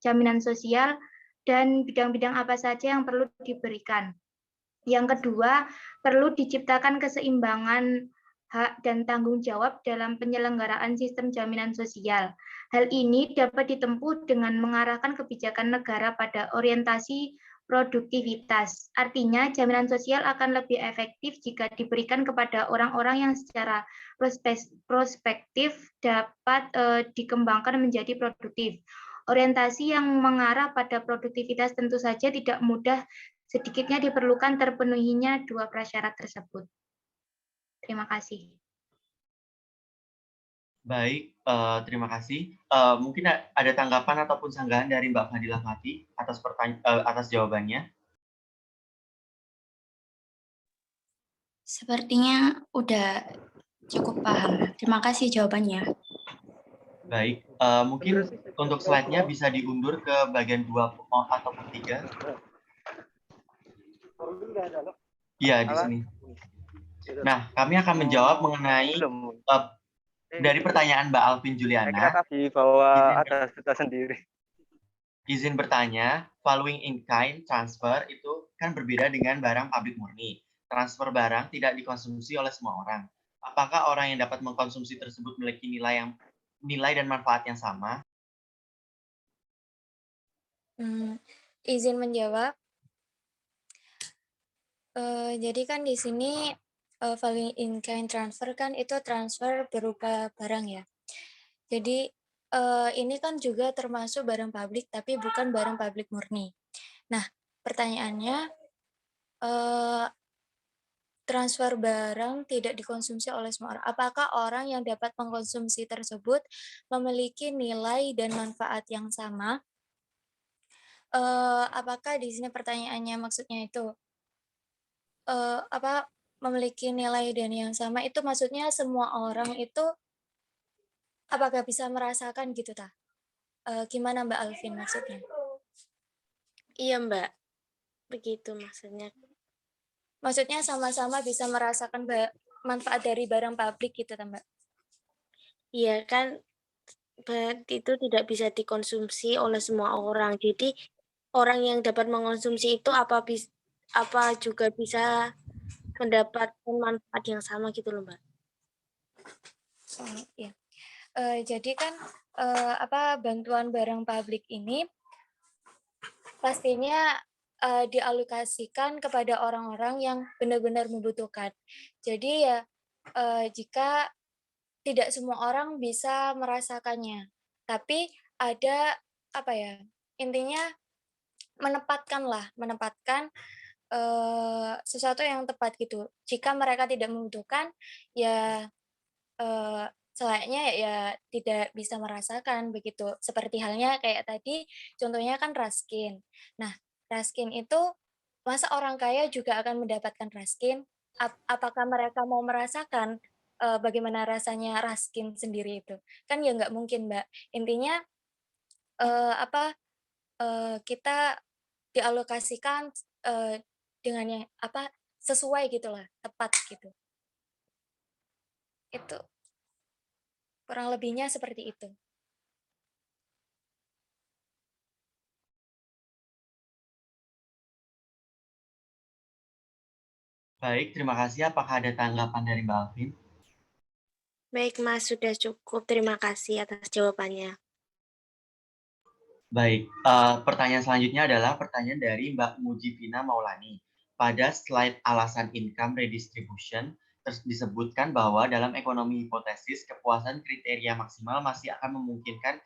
jaminan sosial dan bidang-bidang apa saja yang perlu diberikan. Yang kedua, perlu diciptakan keseimbangan hak dan tanggung jawab dalam penyelenggaraan sistem jaminan sosial. Hal ini dapat ditempuh dengan mengarahkan kebijakan negara pada orientasi produktivitas. Artinya, jaminan sosial akan lebih efektif jika diberikan kepada orang-orang yang secara prospektif dapat dikembangkan menjadi produktif. Orientasi yang mengarah pada produktivitas tentu saja tidak mudah, sedikitnya diperlukan terpenuhinya dua prasyarat tersebut. Terima kasih. Baik, terima kasih. Mungkin ada tanggapan ataupun sanggahan dari Mbak Fadilah Mati atas jawabannya? Sepertinya udah cukup paham. Terima kasih jawabannya. Baik, mungkin untuk slide-nya bisa diundur ke bagian 2 ataupun 3. Iya, di sini. Nah, kami akan menjawab mengenai dari pertanyaan Mbak Alvin Juliana. Kita tadi bawa ada cerita sendiri. Izin bertanya, following in-kind transfer itu kan berbeda dengan barang publik murni. Transfer barang tidak dikonsumsi oleh semua orang. Apakah orang yang dapat mengkonsumsi tersebut memiliki nilai dan manfaat yang sama? Izin menjawab. Jadi kan di sini following in-kind transfer kan itu transfer berupa barang ya. Jadi ini kan juga termasuk barang publik tapi bukan barang publik murni. Nah, pertanyaannya, transfer barang tidak dikonsumsi oleh semua orang. Apakah orang yang dapat mengkonsumsi tersebut memiliki nilai dan manfaat yang sama? Apakah di sini pertanyaannya maksudnya itu memiliki nilai dan yang sama itu maksudnya semua orang itu apakah bisa merasakan gitu ta? Gimana Mbak Alvin maksudnya? Iya Mbak, begitu maksudnya. Maksudnya sama-sama bisa merasakan manfaat dari barang publik gitu ta Mbak? Iya kan, itu tidak bisa dikonsumsi oleh semua orang. Jadi orang yang dapat mengonsumsi itu apa juga bisa mendapatkan manfaat yang sama gitu loh Mbak. Iya. Jadi kan bantuan barang publik ini pastinya dialokasikan kepada orang-orang yang benar-benar membutuhkan. Jadi ya jika tidak semua orang bisa merasakannya, tapi ada intinya menempatkan sesuatu yang tepat gitu. Jika mereka tidak membutuhkan, ya selayaknya ya tidak bisa merasakan begitu. Seperti halnya kayak tadi contohnya kan Raskin. Nah, Raskin itu masa orang kaya juga akan mendapatkan Raskin? Apakah mereka mau merasakan bagaimana rasanya Raskin sendiri itu? Kan ya nggak mungkin, Mbak. Intinya kita dialokasikan dengan yang sesuai gitulah, tepat gitu. Itu. Kurang lebihnya seperti itu. Baik, terima kasih. Apakah ada tanggapan dari Mbak Alvin? Baik Mas, sudah cukup. Terima kasih atas jawabannya. Baik, pertanyaan selanjutnya adalah pertanyaan dari Mbak Mujibina Maulani. Pada slide alasan income redistribution, disebutkan bahwa dalam ekonomi hipotesis, kepuasan kriteria maksimal masih akan memungkinkan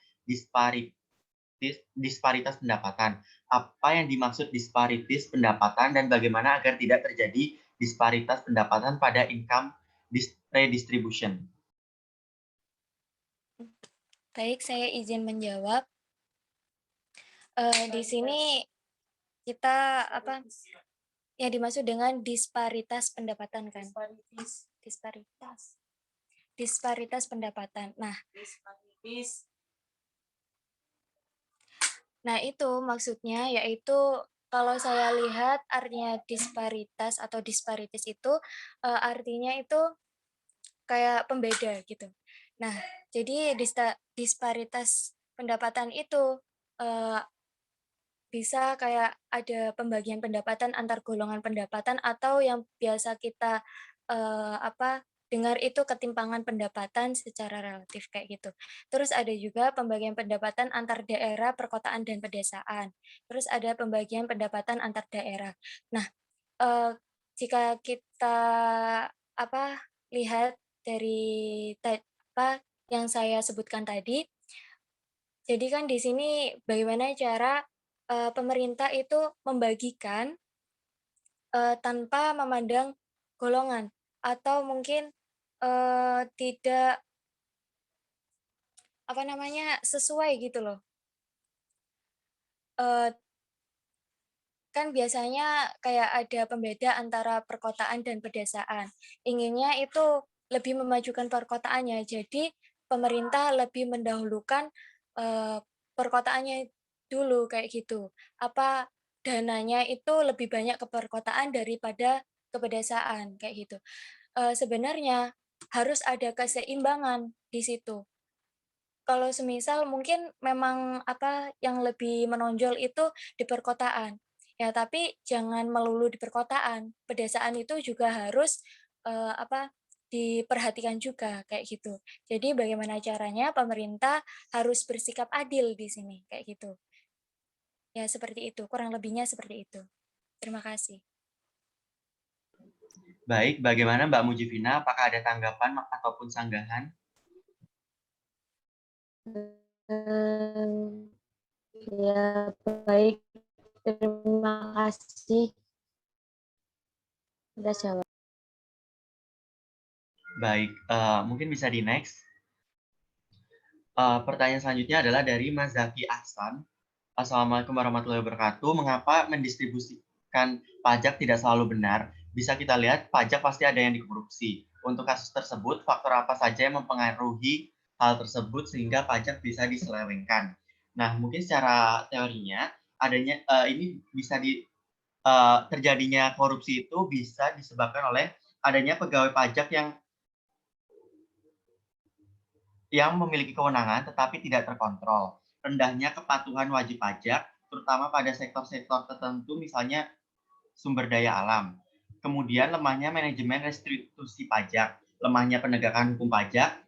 disparitas pendapatan. Apa yang dimaksud disparitas pendapatan dan bagaimana agar tidak terjadi disparitas pendapatan pada income redistribution? Baik, saya izin menjawab. Di sini kita yang dimaksud dengan disparitas pendapatan kan? Disparitas pendapatan. Nah, itu maksudnya yaitu kalau saya lihat artinya disparitas atau disparitas itu artinya itu kayak pembeda gitu. Nah, jadi disparitas pendapatan itu eh, bisa kayak ada pembagian pendapatan antar golongan pendapatan atau yang biasa kita dengar itu ketimpangan pendapatan secara relatif kayak gitu. Terus ada juga pembagian pendapatan antar daerah, perkotaan dan pedesaan. Terus ada pembagian pendapatan antar daerah. Nah, eh, jika kita lihat dari yang saya sebutkan tadi, jadi kan di sini bagaimana cara pemerintah itu membagikan tanpa memandang golongan atau mungkin tidak sesuai gitu loh. Eh, Kan biasanya kayak ada pembeda antara perkotaan dan pedesaan. Inginnya itu lebih memajukan perkotaannya. Jadi pemerintah lebih mendahulukan perkotaannya dulu kayak gitu. Dananya itu lebih banyak ke perkotaan daripada ke pedesaan kayak gitu. Sebenarnya harus ada keseimbangan di situ. Kalau semisal mungkin memang yang lebih menonjol itu di perkotaan. Ya, tapi jangan melulu di perkotaan. Pedesaan itu juga harus diperhatikan juga kayak gitu. Jadi bagaimana caranya pemerintah harus bersikap adil di sini kayak gitu. Ya, seperti itu. Kurang lebihnya seperti itu. Terima kasih. Baik, bagaimana Mbak Mujifina? Apakah ada tanggapan ataupun sanggahan? Ya, baik. Terima kasih. Udah jawab. Baik, mungkin bisa di next. Pertanyaan selanjutnya adalah dari Mas Zaki Ahsan. Assalamualaikum warahmatullahi wabarakatuh. Mengapa mendistribusikan pajak tidak selalu benar? Bisa kita lihat pajak pasti ada yang dikorupsi. Untuk kasus tersebut, faktor apa saja yang mempengaruhi hal tersebut sehingga pajak bisa diselewengkan? Nah, mungkin secara teorinya ini bisa terjadinya korupsi itu bisa disebabkan oleh adanya pegawai pajak yang memiliki kewenangan tetapi tidak terkontrol, rendahnya kepatuhan wajib pajak, terutama pada sektor-sektor tertentu misalnya sumber daya alam, kemudian lemahnya manajemen restitusi pajak, lemahnya penegakan hukum pajak,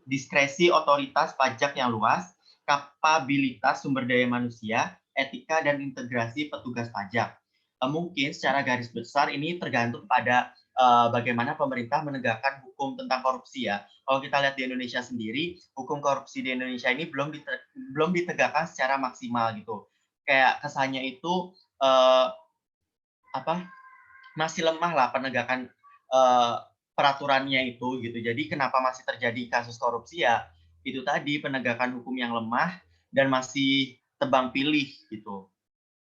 diskresi otoritas pajak yang luas, kapabilitas sumber daya manusia, etika dan integrasi petugas pajak. Mungkin secara garis besar ini tergantung pada bagaimana pemerintah menegakkan hukum tentang korupsi ya. Kalau kita lihat di Indonesia sendiri, hukum korupsi di Indonesia ini belum ditegakkan secara maksimal gitu. Kayak kesannya itu masih lemah lah penegakan peraturannya itu gitu. Jadi kenapa masih terjadi kasus korupsi ya? Itu tadi penegakan hukum yang lemah dan masih tebang pilih gitu.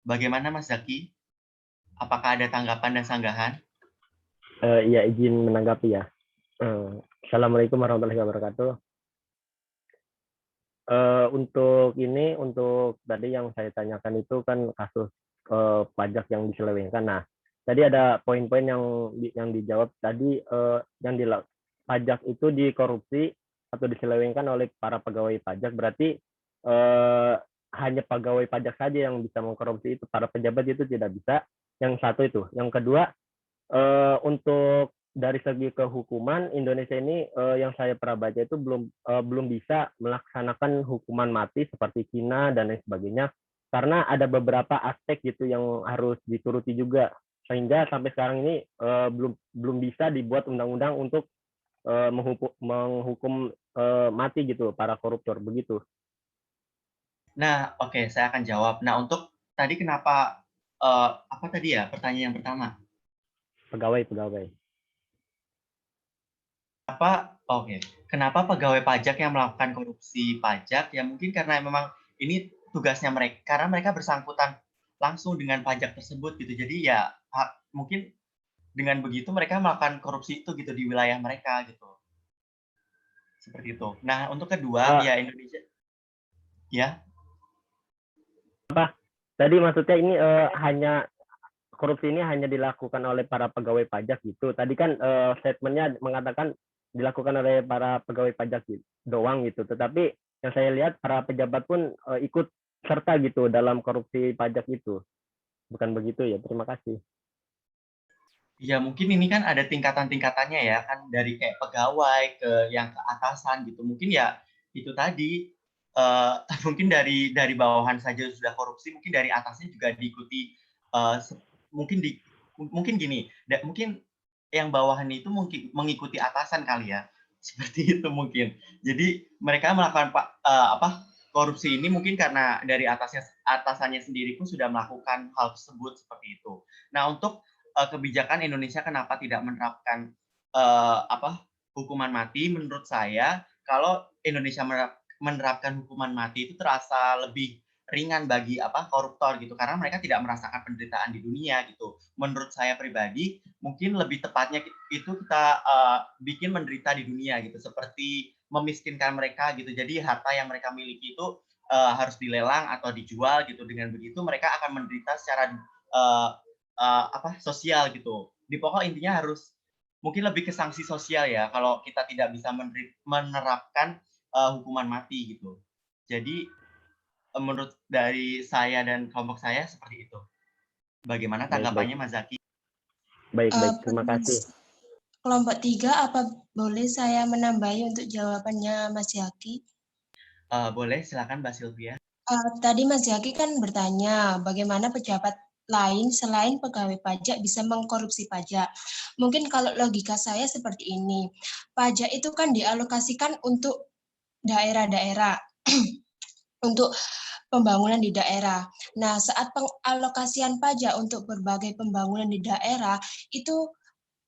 Bagaimana Mas Zaki? Apakah ada tanggapan dan sanggahan? Ya, izin menanggapi ya. Assalamualaikum warahmatullahi wabarakatuh. Untuk tadi yang saya tanyakan itu kan kasus pajak yang diselewengkan. Nah, tadi ada poin-poin yang dijawab tadi, pajak itu dikorupsi atau diselewengkan oleh para pegawai pajak. Berarti hanya pegawai pajak saja yang bisa mengkorupsi itu, para pejabat itu tidak bisa. Yang satu itu. Yang kedua, untuk dari segi kehukuman Indonesia ini yang saya pernah baca itu belum bisa melaksanakan hukuman mati seperti Cina dan lain sebagainya, karena ada beberapa aspek gitu yang harus dituruti juga, sehingga sampai sekarang ini belum bisa dibuat undang-undang untuk menghukum mati gitu para koruptor begitu. Nah, oke, saya akan jawab. Nah, untuk tadi kenapa apa tadi ya pertanyaan yang pertama? Pegawai. Kenapa pegawai pajak yang melakukan korupsi pajak? Ya mungkin karena memang ini tugasnya mereka, karena mereka bersangkutan langsung dengan pajak tersebut gitu. Jadi ya mungkin dengan begitu mereka melakukan korupsi itu gitu di wilayah mereka gitu. Seperti itu. Nah, untuk kedua ya Indonesia. Ya. Tadi maksudnya ini korupsi ini hanya dilakukan oleh para pegawai pajak gitu. Tadi kan statementnya mengatakan dilakukan oleh para pegawai pajak doang gitu. Tetapi yang saya lihat para pejabat pun ikut serta gitu dalam korupsi pajak itu. Bukan begitu ya? Terima kasih. Ya mungkin ini kan ada tingkatan-tingkatannya ya kan dari kayak pegawai ke yang ke atasan gitu. Mungkin ya itu tadi mungkin dari bawahan saja sudah korupsi, mungkin dari atasnya juga diikuti mungkin gini, mungkin yang bawahan itu mungkin mengikuti atasan kali ya. Seperti itu mungkin. Jadi mereka melakukan korupsi ini mungkin karena dari atasannya sendiri pun sudah melakukan hal tersebut seperti itu. Nah, untuk kebijakan Indonesia kenapa tidak menerapkan hukuman mati? Menurut saya, kalau Indonesia menerapkan hukuman mati itu terasa lebih ringan bagi koruptor gitu, karena mereka tidak merasakan penderitaan di dunia gitu. Menurut saya pribadi, mungkin lebih tepatnya itu kita bikin menderita di dunia gitu, seperti memiskinkan mereka gitu. Jadi harta yang mereka miliki itu harus dilelang atau dijual gitu. Dengan begitu mereka akan menderita secara sosial gitu. Di pokok intinya harus mungkin lebih ke sanksi sosial ya kalau kita tidak bisa menerapkan hukuman mati gitu. Jadi menurut dari saya dan kelompok saya seperti itu. Bagaimana tanggapannya Mas Zaki? Baik, terima kasih. Kelompok 3, apa boleh saya menambahi untuk jawabannya Mas Zaki? Boleh, silakan Mbak Sylvia. Tadi Mas Zaki kan bertanya bagaimana pejabat lain selain pegawai pajak bisa mengkorupsi pajak. Mungkin kalau logika saya seperti ini, pajak itu kan dialokasikan untuk daerah-daerah, untuk pembangunan di daerah. Nah, saat pengalokasian pajak untuk berbagai pembangunan di daerah, itu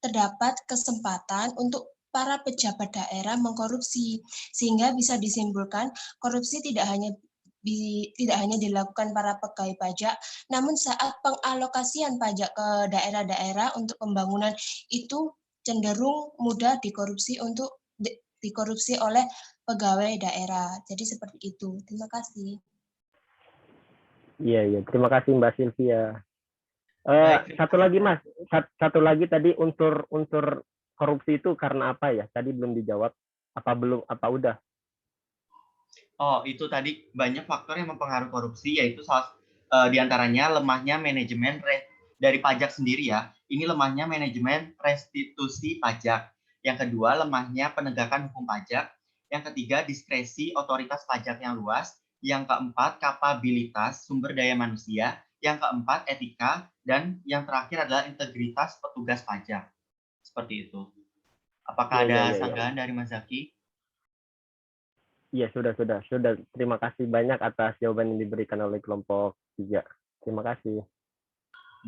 terdapat kesempatan untuk para pejabat daerah mengkorupsi, sehingga bisa disimpulkan korupsi tidak hanya dilakukan para pegawai pajak, namun saat pengalokasian pajak ke daerah-daerah untuk pembangunan itu cenderung mudah dikorupsi oleh pegawai daerah. Jadi seperti itu. Terima kasih. Iya, terima kasih Mbak Sylvia. Baik, Satu lagi Mas, satu lagi tadi unsur korupsi itu karena apa ya? Tadi belum dijawab. Apa udah? Oh, itu tadi banyak faktor yang mempengaruhi korupsi, yaitu diantaranya lemahnya manajemen dari pajak sendiri ya. Ini lemahnya manajemen restitusi pajak. Yang kedua, lemahnya penegakan hukum pajak. Yang ketiga, diskresi otoritas pajak yang luas. Yang keempat, kapabilitas sumber daya manusia. Yang keempat, etika. Dan yang terakhir adalah integritas petugas pajak. Seperti itu. Apakah ada sanggahan dari Mas Zaki? Iya, sudah. Terima kasih banyak atas jawaban yang diberikan oleh kelompok 3. Terima kasih.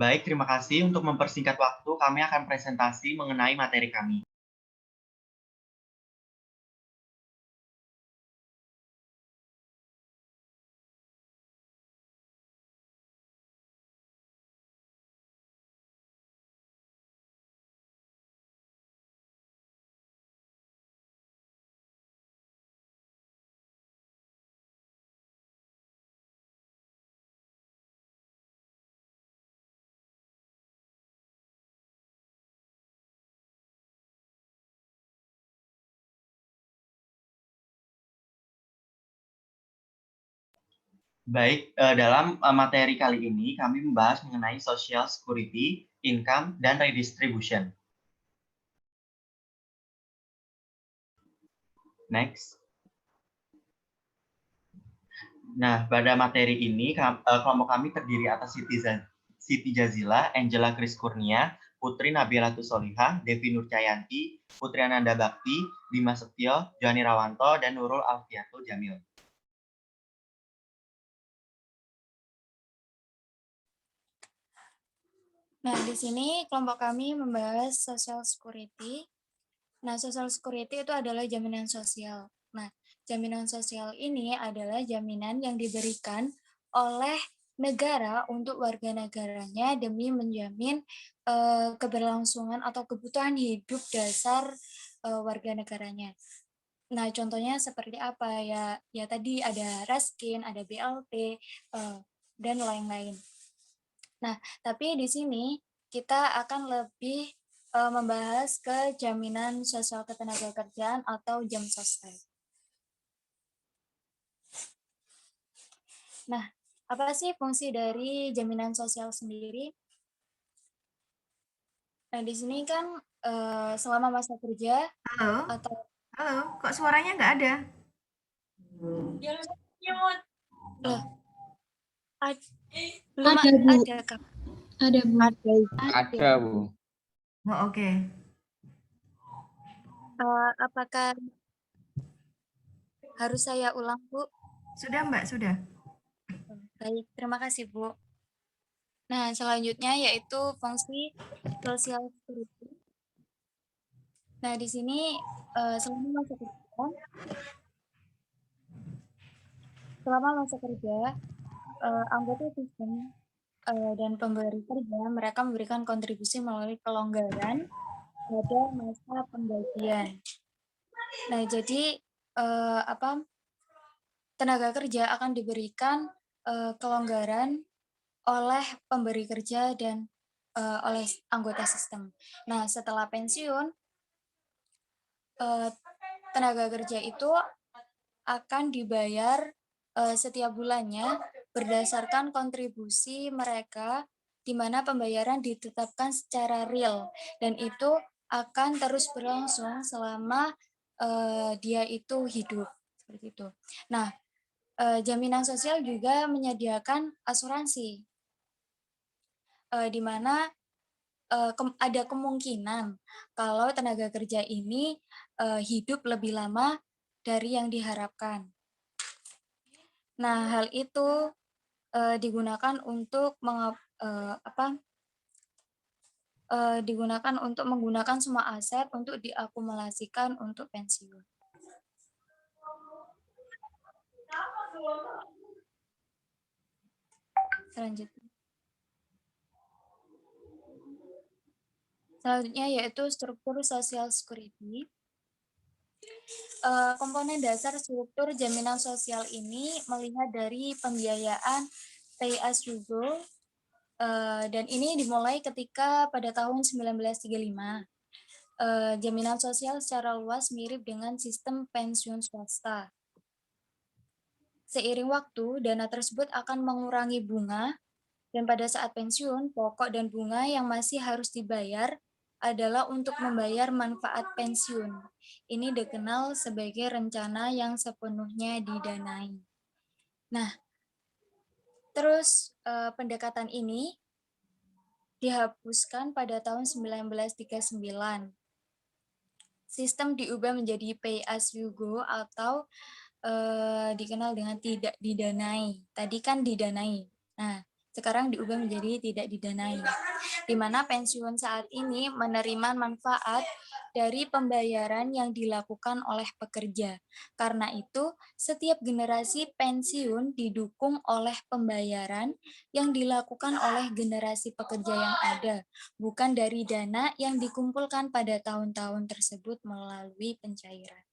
Baik, terima kasih. Untuk mempersingkat waktu, kami akan presentasi mengenai materi kami. Baik, dalam materi kali ini kami membahas mengenai Social Security, Income, dan Redistribution. Next. Nah, pada materi ini kelompok kami terdiri atas Siti Jazila, Angela Kris Kurnia, Putri Nabila Tusolihah, Devi Nurcayanti, Putri Ananda Bakti, Dimas Setio, Joni Rawanto, dan Nurul Alfiatul Jamil. Nah, di sini kelompok kami membahas Social Security. Nah, Social Security itu adalah jaminan sosial. Nah, jaminan sosial ini adalah jaminan yang diberikan oleh negara untuk warga negaranya demi menjamin keberlangsungan atau kebutuhan hidup dasar warga negaranya. Nah, contohnya seperti apa ya? Ya tadi ada Raskin, ada BLT, dan lain-lain. Nah, tapi di sini kita akan lebih membahas ke jaminan sosial ketenagakerjaan atau JAMSOSTEK. Nah, apa sih fungsi dari jaminan sosial sendiri? Nah, di sini kan selama masa kerja Halo? atau Halo, kok suaranya nggak ada? loh, belum Ada, Bu. ada Kak. Ada, Bu. Ada, Bu. Oh, oke. Apakah harus saya ulang, Bu? Sudah, Mbak, sudah. Baik, terima kasih, Bu. Nah, selanjutnya yaitu fungsi social security. Nah, di sini selama masa kerja, anggota sistem dan pemberi kerja mereka memberikan kontribusi melalui kelonggaran pada masa penggajian. Nah, jadi tenaga kerja akan diberikan kelonggaran oleh pemberi kerja dan oleh anggota sistem. Nah, setelah pensiun, tenaga kerja itu akan dibayar setiap bulannya berdasarkan kontribusi mereka, di mana pembayaran ditetapkan secara real dan itu akan terus berlangsung selama dia itu hidup seperti itu. Nah, jaminan sosial juga menyediakan asuransi, di mana ada kemungkinan kalau tenaga kerja ini hidup lebih lama dari yang diharapkan. Nah, hal itu digunakan untuk digunakan untuk menggunakan semua aset untuk diakumulasikan untuk pensiun. Selanjutnya yaitu struktur social security. Komponen dasar struktur jaminan sosial ini melihat dari pembiayaan pay as you go, dan ini dimulai ketika pada tahun 1935. Jaminan sosial secara luas mirip dengan sistem pensiun swasta. Seiring waktu, dana tersebut akan mengurangi bunga, dan pada saat pensiun, pokok dan bunga yang masih harus dibayar adalah untuk membayar manfaat pensiun. Ini dikenal sebagai rencana yang sepenuhnya didanai. Nah, terus pendekatan ini dihapuskan pada tahun 1939. Sistem diubah menjadi pay as you go atau dikenal dengan tidak didanai. Tadi kan didanai. Nah, sekarang diubah menjadi tidak didanai, di mana pensiun saat ini menerima manfaat dari pembayaran yang dilakukan oleh pekerja. Karena itu, setiap generasi pensiun didukung oleh pembayaran yang dilakukan oleh generasi pekerja yang ada, bukan dari dana yang dikumpulkan pada tahun-tahun tersebut melalui pencairan.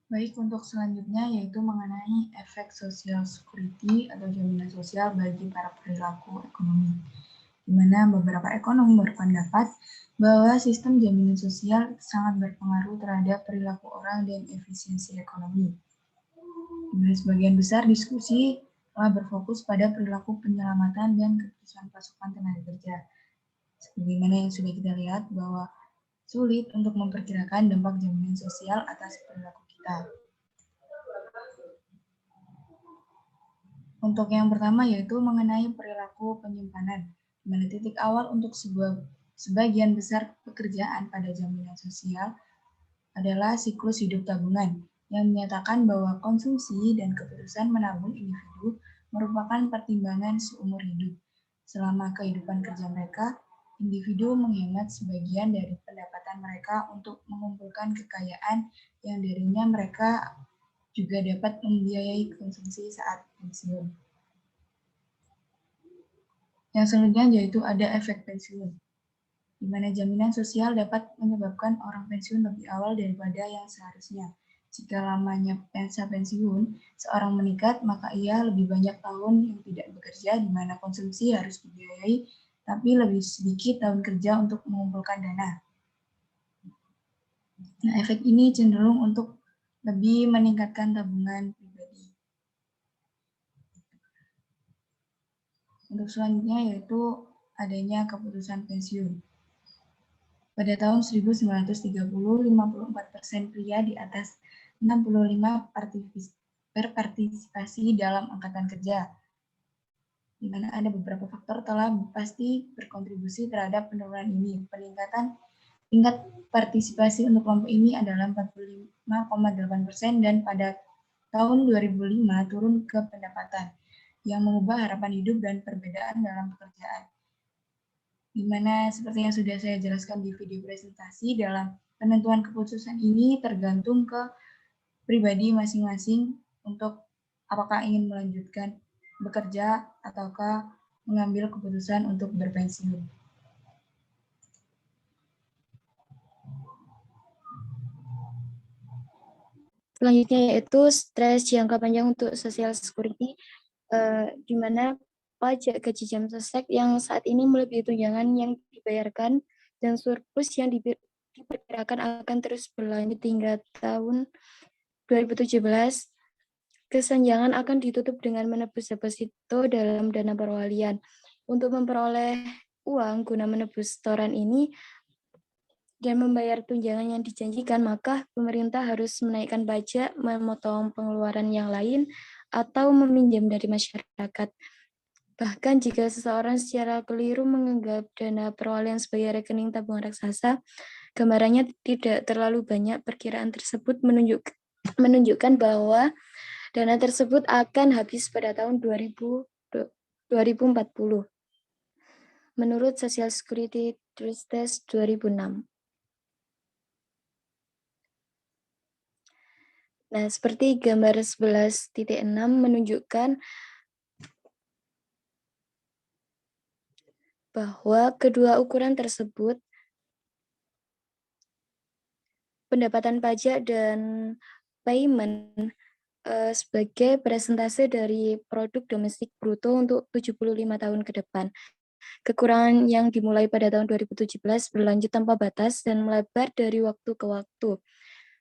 Baik, untuk selanjutnya yaitu mengenai efek social security atau jaminan sosial bagi para perilaku ekonomi, di mana beberapa ekonom berpendapat bahwa sistem jaminan sosial sangat berpengaruh terhadap perilaku orang dan efisiensi ekonomi. Di mana sebagian besar diskusi telah berfokus pada perilaku penyelamatan dan keputusan pasukan tenaga kerja. Sebagaimana yang sudah kita lihat bahwa sulit untuk memperkirakan dampak jaminan sosial atas perilaku kita. Untuk yang pertama yaitu mengenai perilaku penyimpanan, di mana titik awal untuk sebagian besar pekerjaan pada jaminan sosial adalah siklus hidup tabungan, yang menyatakan bahwa konsumsi dan keputusan menabung individu merupakan pertimbangan seumur hidup. Selama kehidupan kerja mereka, individu menghemat sebagian dari pendapatan mereka untuk mengumpulkan kekayaan yang darinya mereka juga dapat membiayai konsumsi saat pensiun. Yang selanjutnya yaitu ada efek pensiun, di mana jaminan sosial dapat menyebabkan orang pensiun lebih awal daripada yang seharusnya. Jika lamanya masa pensiun seorang meningkat, maka ia lebih banyak tahun yang tidak bekerja, di mana konsumsi harus dibiayai, tapi lebih sedikit tahun kerja untuk mengumpulkan dana. Nah, efek ini cenderung untuk lebih meningkatkan tabungan pribadi. Untuk selanjutnya yaitu adanya keputusan pensiun. Pada tahun 1930, 54% pria di atas 65 berpartisipasi dalam angkatan kerja, di mana ada beberapa faktor telah pasti berkontribusi terhadap penurunan ini. Peningkatan tingkat partisipasi untuk kelompok ini adalah 45,8% dan pada tahun 2005 turun ke pendapatan yang mengubah harapan hidup dan perbedaan dalam pekerjaan. Di mana seperti yang sudah saya jelaskan di video presentasi, dalam penentuan keputusan ini tergantung ke pribadi masing-masing untuk apakah ingin melanjutkan bekerja ataukah mengambil keputusan untuk berpensiun. Selanjutnya yaitu stres jangka panjang untuk Social Security, di mana pajak gaji jam sostek yang saat ini melebihi tunjangan yang dibayarkan dan surplus yang diperkirakan akan terus berlanjut hingga tahun 2017. Kesenjangan akan ditutup dengan menebus deposito dalam dana perwalian. Untuk memperoleh uang guna menebus setoran ini dan membayar tunjangan yang dijanjikan, maka pemerintah harus menaikkan pajak, memotong pengeluaran yang lain, atau meminjam dari masyarakat. Bahkan jika seseorang secara keliru menganggap dana perwalian sebagai rekening tabungan raksasa, gambarannya tidak terlalu banyak. Perkiraan tersebut menunjukkan bahwa dana tersebut akan habis pada tahun 2040. Menurut Social Security Test 2006. Nah, seperti gambar 11.6 menunjukkan bahwa kedua ukuran tersebut, pendapatan pajak dan payment, sebagai persentase dari produk domestik bruto untuk 75 tahun ke depan. Kekurangan yang dimulai pada tahun 2017 berlanjut tanpa batas dan melebar dari waktu ke waktu.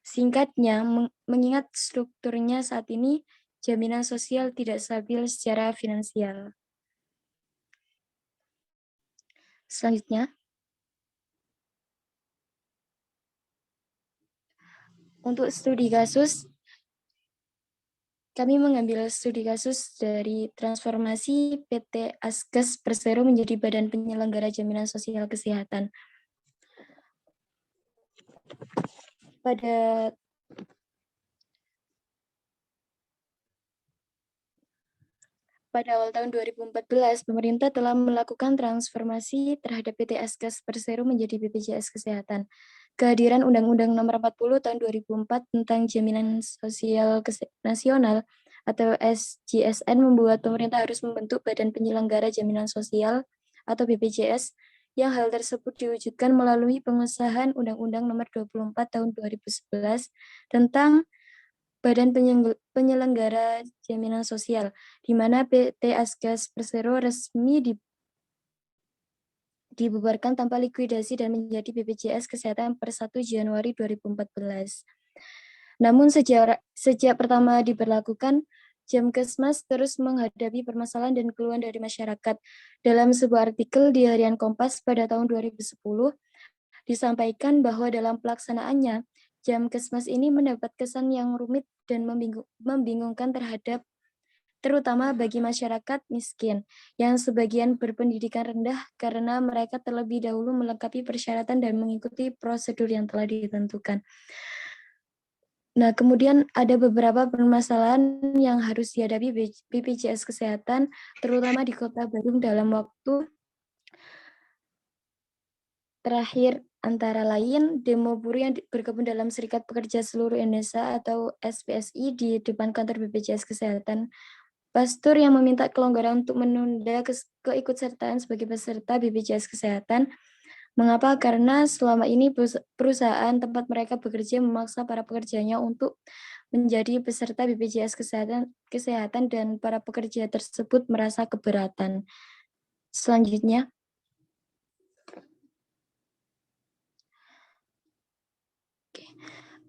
Singkatnya, mengingat strukturnya saat ini, jaminan sosial tidak stabil secara finansial. Selanjutnya, untuk studi kasus, kami mengambil studi kasus dari transformasi PT Askes Persero menjadi Badan Penyelenggara Jaminan Sosial Kesehatan. Pada awal tahun 2014, pemerintah telah melakukan transformasi terhadap PT Askes Persero menjadi BPJS Kesehatan. Kehadiran Undang-Undang Nomor 40 Tahun 2004 tentang Jaminan Sosial Nasional atau SJSN membuat pemerintah harus membentuk Badan Penyelenggara Jaminan Sosial atau BPJS, yang hal tersebut diwujudkan melalui pengesahan Undang-Undang Nomor 24 Tahun 2011 tentang Badan Penyelenggara Jaminan Sosial, di mana PT Askes Persero resmi dibubarkan tanpa likuidasi dan menjadi BPJS Kesehatan per 1 Januari 2014. Namun sejak pertama diberlakukan, Jamkesmas terus menghadapi permasalahan dan keluhan dari masyarakat. Dalam sebuah artikel di Harian Kompas pada tahun 2010, disampaikan bahwa dalam pelaksanaannya, Jamkesmas ini mendapat kesan yang rumit dan membingungkan terutama bagi masyarakat miskin, yang sebagian berpendidikan rendah karena mereka terlebih dahulu melengkapi persyaratan dan mengikuti prosedur yang telah ditentukan. Nah, kemudian ada beberapa permasalahan yang harus dihadapi BPJS Kesehatan, terutama di Kota Bandung dalam waktu terakhir, antara lain demo buruh yang bergabung dalam Serikat Pekerja Seluruh Indonesia atau SPSI di depan kantor BPJS Kesehatan, pastor yang meminta kelonggaran untuk menunda keikutsertaan sebagai peserta BPJS Kesehatan, Mengapa? Karena selama ini perusahaan tempat mereka bekerja memaksa para pekerjanya untuk menjadi peserta BPJS Kesehatan dan para pekerja tersebut merasa keberatan. Selanjutnya,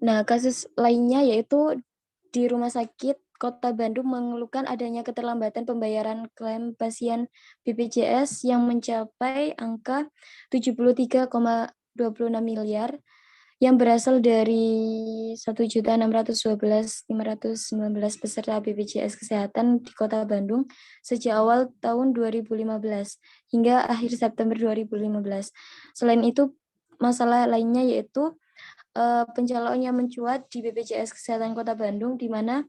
nah kasus lainnya yaitu di Rumah Sakit Kota Bandung mengeluhkan adanya keterlambatan pembayaran klaim pasien BPJS yang mencapai angka 73,26 miliar yang berasal dari 1.612.519 peserta BPJS Kesehatan di Kota Bandung sejak awal tahun 2015 hingga akhir September 2015. Selain itu, masalah lainnya yaitu pencalonan yang mencuat di BPJS Kesehatan Kota Bandung, di mana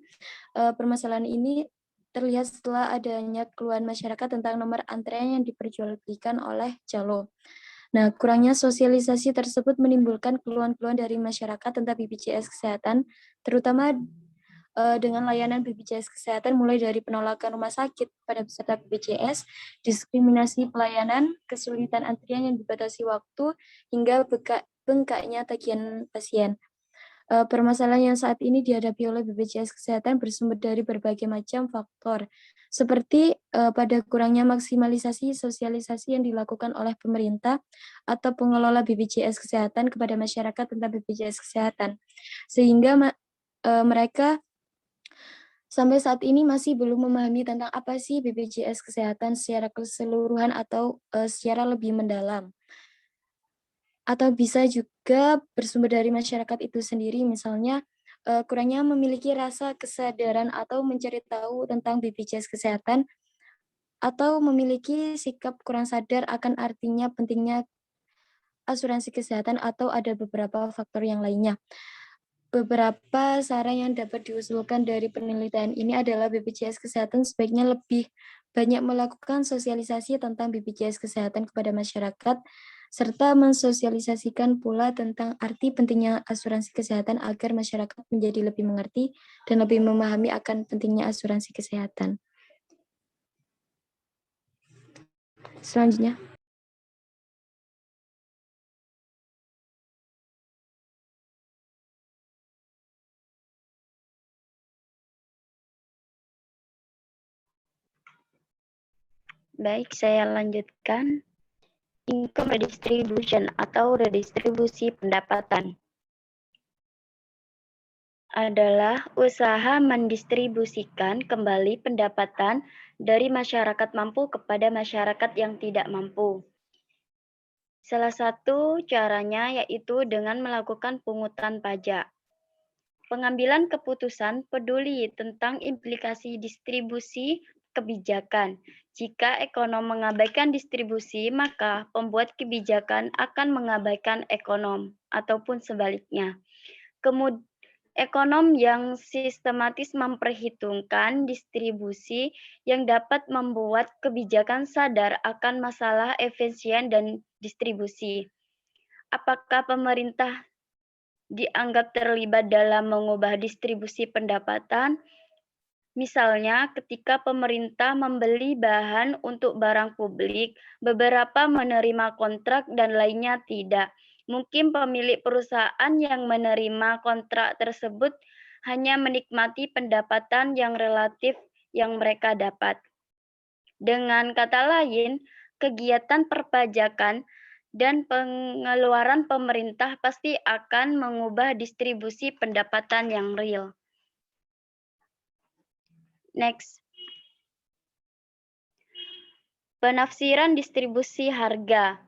permasalahan ini terlihat setelah adanya keluhan masyarakat tentang nomor antrean yang diperjualbelikan oleh calo. Nah, kurangnya sosialisasi tersebut menimbulkan keluhan-keluhan dari masyarakat tentang BPJS Kesehatan, terutama dengan layanan BPJS Kesehatan mulai dari penolakan rumah sakit pada peserta BPJS, diskriminasi pelayanan, kesulitan antrian yang dibatasi waktu, hingga bengkaknya tagihan pasien. Permasalahan yang saat ini dihadapi oleh BPJS Kesehatan bersumber dari berbagai macam faktor, seperti pada kurangnya maksimalisasi sosialisasi yang dilakukan oleh pemerintah atau pengelola BPJS Kesehatan kepada masyarakat tentang BPJS Kesehatan, sehingga mereka sampai saat ini masih belum memahami tentang apa sih BPJS Kesehatan secara keseluruhan atau secara lebih mendalam. Atau bisa juga bersumber dari masyarakat itu sendiri, misalnya kurangnya memiliki rasa kesadaran atau mencari tahu tentang BPJS Kesehatan, atau memiliki sikap kurang sadar akan artinya pentingnya asuransi kesehatan, atau ada beberapa faktor yang lainnya. Beberapa saran yang dapat diusulkan dari penelitian ini adalah BPJS Kesehatan sebaiknya lebih banyak melakukan sosialisasi tentang BPJS Kesehatan kepada masyarakat, serta mensosialisasikan pula tentang arti pentingnya asuransi kesehatan agar masyarakat menjadi lebih mengerti dan lebih memahami akan pentingnya asuransi kesehatan. Selanjutnya. Baik, saya lanjutkan. Income redistribution atau redistribusi pendapatan adalah usaha mendistribusikan kembali pendapatan dari masyarakat mampu kepada masyarakat yang tidak mampu. Salah satu caranya yaitu dengan melakukan pungutan pajak. Pengambilan keputusan peduli tentang implikasi distribusi kebijakan. Jika ekonom mengabaikan distribusi, maka pembuat kebijakan akan mengabaikan ekonom, ataupun sebaliknya. Kemudian, ekonom yang sistematis memperhitungkan distribusi yang dapat membuat kebijakan sadar akan masalah efisien dan distribusi. Apakah pemerintah dianggap terlibat dalam mengubah distribusi pendapatan? Misalnya, ketika pemerintah membeli bahan untuk barang publik, beberapa menerima kontrak dan lainnya tidak. Mungkin pemilik perusahaan yang menerima kontrak tersebut hanya menikmati pendapatan yang relatif yang mereka dapat. Dengan kata lain, kegiatan perpajakan dan pengeluaran pemerintah pasti akan mengubah distribusi pendapatan yang real. Next. Penafsiran distribusi harga.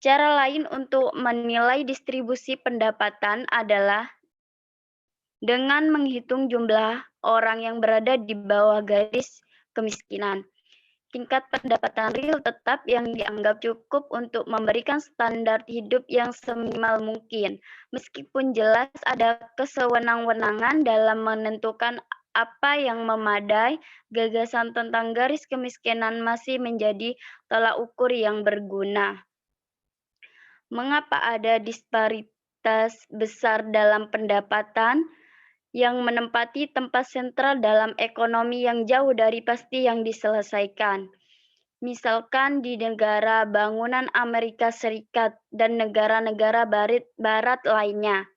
Cara lain untuk menilai distribusi pendapatan adalah dengan menghitung jumlah orang yang berada di bawah garis kemiskinan. Tingkat pendapatan real tetap yang dianggap cukup untuk memberikan standar hidup yang seminimal mungkin. Meskipun jelas ada kesewenang-wenangan dalam menentukan apa yang memadai, gagasan tentang garis kemiskinan masih menjadi tolak ukur yang berguna. Mengapa ada disparitas besar dalam pendapatan yang menempati tempat sentral dalam ekonomi yang jauh dari pasti yang diselesaikan? misalkan di negara bangunan Amerika Serikat dan negara-negara barat lainnya.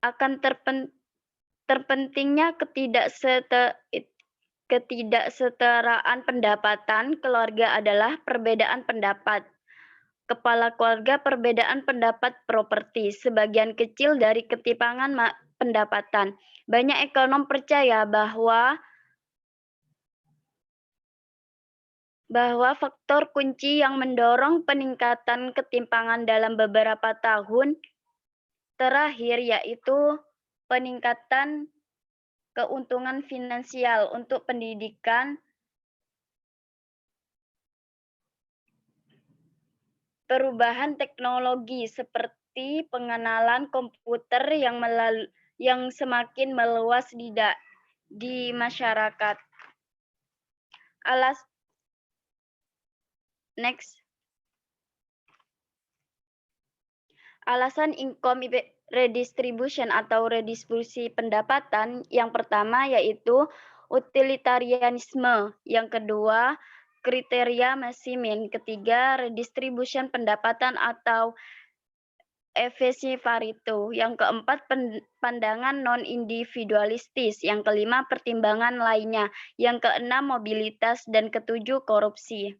Akan terpentingnya ketidaksetaraan pendapatan keluarga adalah perbedaan pendapat. Kepala keluarga perbedaan pendapat properti, sebagian kecil dari ketimpangan pendapatan. Banyak ekonom percaya bahwa faktor kunci yang mendorong peningkatan ketimpangan dalam beberapa tahun terakhir yaitu peningkatan keuntungan finansial untuk pendidikan, perubahan teknologi seperti pengenalan komputer yang semakin meluas di masyarakat. Alasan income redistribution atau redistribusi pendapatan yang pertama yaitu utilitarianisme, yang kedua kriteria Maximin, ketiga redistribution pendapatan atau efisiensi Pareto, yang keempat pandangan non-individualistis, yang kelima pertimbangan lainnya, yang keenam mobilitas, dan ketujuh korupsi.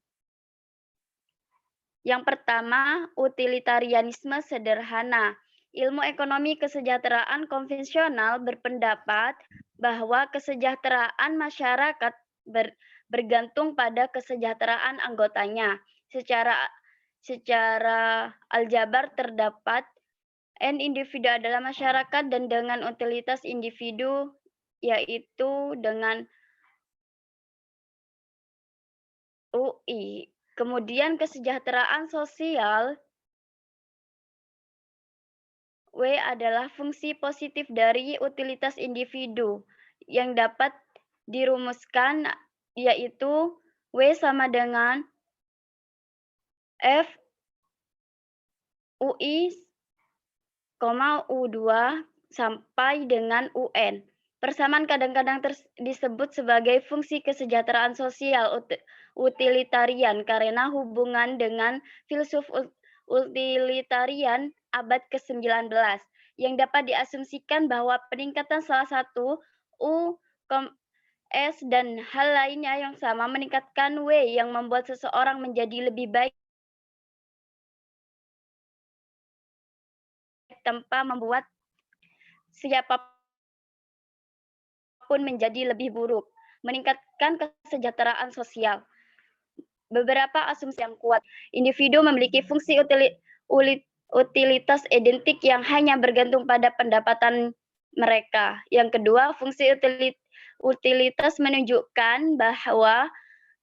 Yang pertama, utilitarianisme sederhana. Ilmu ekonomi kesejahteraan konvensional berpendapat bahwa kesejahteraan masyarakat bergantung pada kesejahteraan anggotanya. Secara aljabar terdapat N individu adalah masyarakat dan dengan utilitas individu yaitu dengan UI. Kemudian kesejahteraan sosial W adalah fungsi positif dari utilitas individu yang dapat dirumuskan yaitu W sama dengan F UI, U2 sampai dengan UN. Persamaan kadang-kadang disebut sebagai fungsi kesejahteraan sosial utilitarian karena hubungan dengan filsuf utilitarian abad ke-19 yang dapat diasumsikan bahwa peningkatan salah satu U, S, dan hal lainnya yang sama meningkatkan W yang membuat seseorang menjadi lebih baik tanpa membuat siapapun menjadi lebih buruk. Meningkatkan kesejahteraan sosial. Beberapa asumsi yang kuat. Individu memiliki fungsi utilitas identik yang hanya bergantung pada pendapatan mereka. Yang kedua, fungsi utilitas menunjukkan bahwa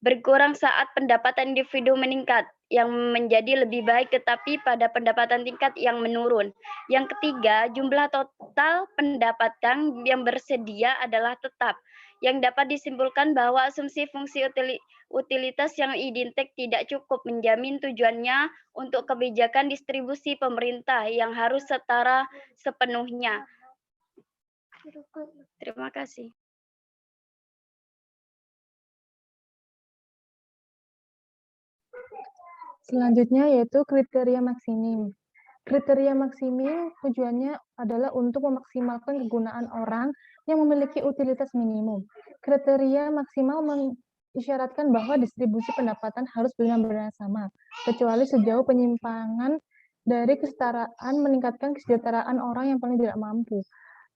berkurang saat pendapatan individu meningkat, yang menjadi lebih baik tetapi pada pendapatan tingkat yang menurun. Yang ketiga, jumlah total pendapatan yang bersedia adalah tetap, yang dapat disimpulkan bahwa asumsi fungsi utilitas yang identik tidak cukup menjamin tujuannya untuk kebijakan distribusi pemerintah yang harus setara sepenuhnya. Terima kasih. Selanjutnya yaitu kriteria Maximin. Kriteria Maximin tujuannya adalah untuk memaksimalkan kegunaan orang yang memiliki utilitas minimum. Kriteria maksimal mengisyaratkan bahwa distribusi pendapatan harus benar-benar sama, kecuali sejauh penyimpangan dari kesetaraan meningkatkan kesejahteraan orang yang paling tidak mampu.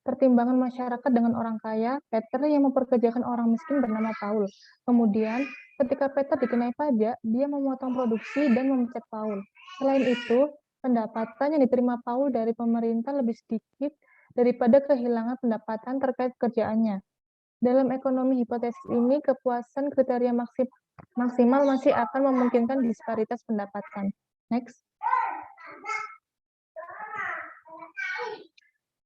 Pertimbangan masyarakat dengan orang kaya, Peter yang memperkerjakan orang miskin bernama Paul. Kemudian, ketika Peter dikenai pajak, dia memotong produksi dan memecat Paul. Selain itu, pendapatan yang diterima Paul dari pemerintah lebih sedikit daripada kehilangan pendapatan terkait kerjaannya. Dalam ekonomi hipotesis ini, kepuasan kriteria maksimal masih akan memungkinkan disparitas pendapatan. Next.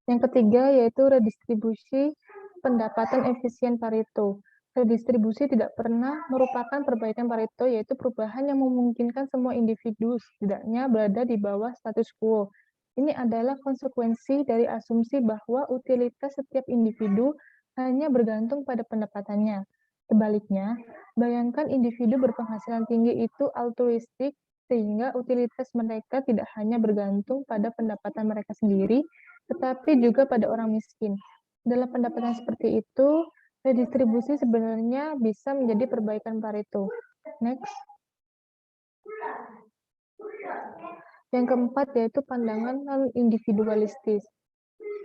Yang ketiga yaitu redistribusi pendapatan efisien Pareto. Redistribusi tidak pernah merupakan perbaikan Pareto, yaitu perubahan yang memungkinkan semua individu setidaknya berada di bawah status quo. Ini adalah konsekuensi dari asumsi bahwa utilitas setiap individu hanya bergantung pada pendapatannya. Sebaliknya, Bayangkan individu berpenghasilan tinggi itu altruistik, sehingga utilitas mereka tidak hanya bergantung pada pendapatan mereka sendiri, tetapi juga pada orang miskin. Dalam pendapatan seperti itu, redistribusi sebenarnya bisa menjadi perbaikan Pareto. Next. Yang keempat yaitu pandangan non-individualistis.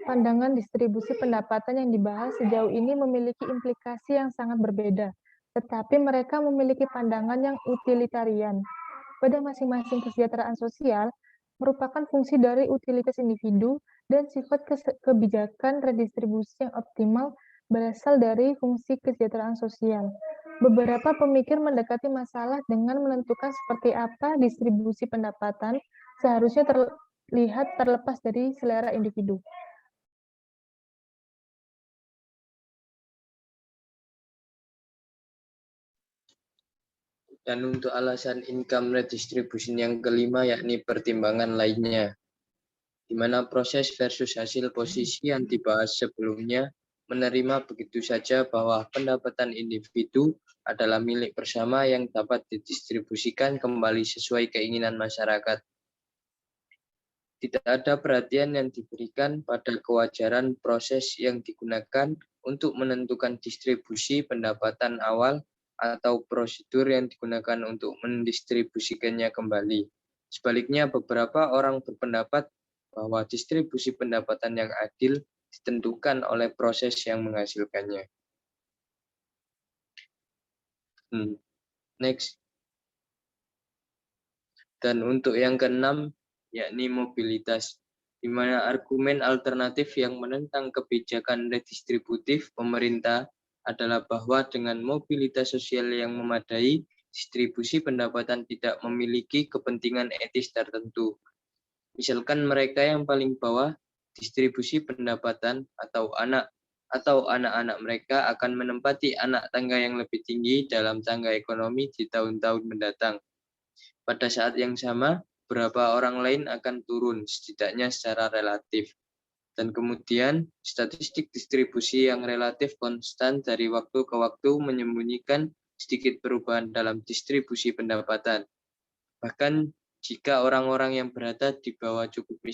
Pandangan distribusi pendapatan yang dibahas sejauh ini memiliki implikasi yang sangat berbeda, tetapi mereka memiliki pandangan yang utilitarian. Pada masing-masing kesejahteraan sosial, merupakan fungsi dari utilitas individu dan sifat kebijakan redistribusi yang optimal berasal dari fungsi kesejahteraan sosial. Beberapa pemikir mendekati masalah dengan menentukan seperti apa distribusi pendapatan seharusnya terlihat terlepas dari selera individu. Dan untuk alasan income redistribution yang kelima yakni pertimbangan lainnya, di mana proses versus hasil posisi yang dibahas sebelumnya menerima begitu saja bahwa pendapatan individu adalah milik bersama yang dapat didistribusikan kembali sesuai keinginan masyarakat. Tidak ada perhatian yang diberikan pada kewajaran proses yang digunakan untuk menentukan distribusi pendapatan awal atau prosedur yang digunakan untuk mendistribusikannya kembali. Sebaliknya, beberapa orang berpendapat bahwa distribusi pendapatan yang adil ditentukan oleh proses yang menghasilkannya. Next. Dan untuk yang keenam, yakni mobilitas, di mana argumen alternatif yang menentang kebijakan redistributif pemerintah adalah bahwa dengan mobilitas sosial yang memadai, distribusi pendapatan tidak memiliki kepentingan etis tertentu. Misalkan mereka yang paling bawah, distribusi pendapatan atau anak-anak mereka akan menempati anak tangga yang lebih tinggi dalam tangga ekonomi di tahun-tahun mendatang. Pada saat yang sama, beberapa orang lain akan turun, setidaknya secara relatif. Dan kemudian, statistik distribusi yang relatif konstan dari waktu ke waktu menyembunyikan sedikit perubahan dalam distribusi pendapatan. Bahkan jika orang-orang yang berada di bawah cukup miskin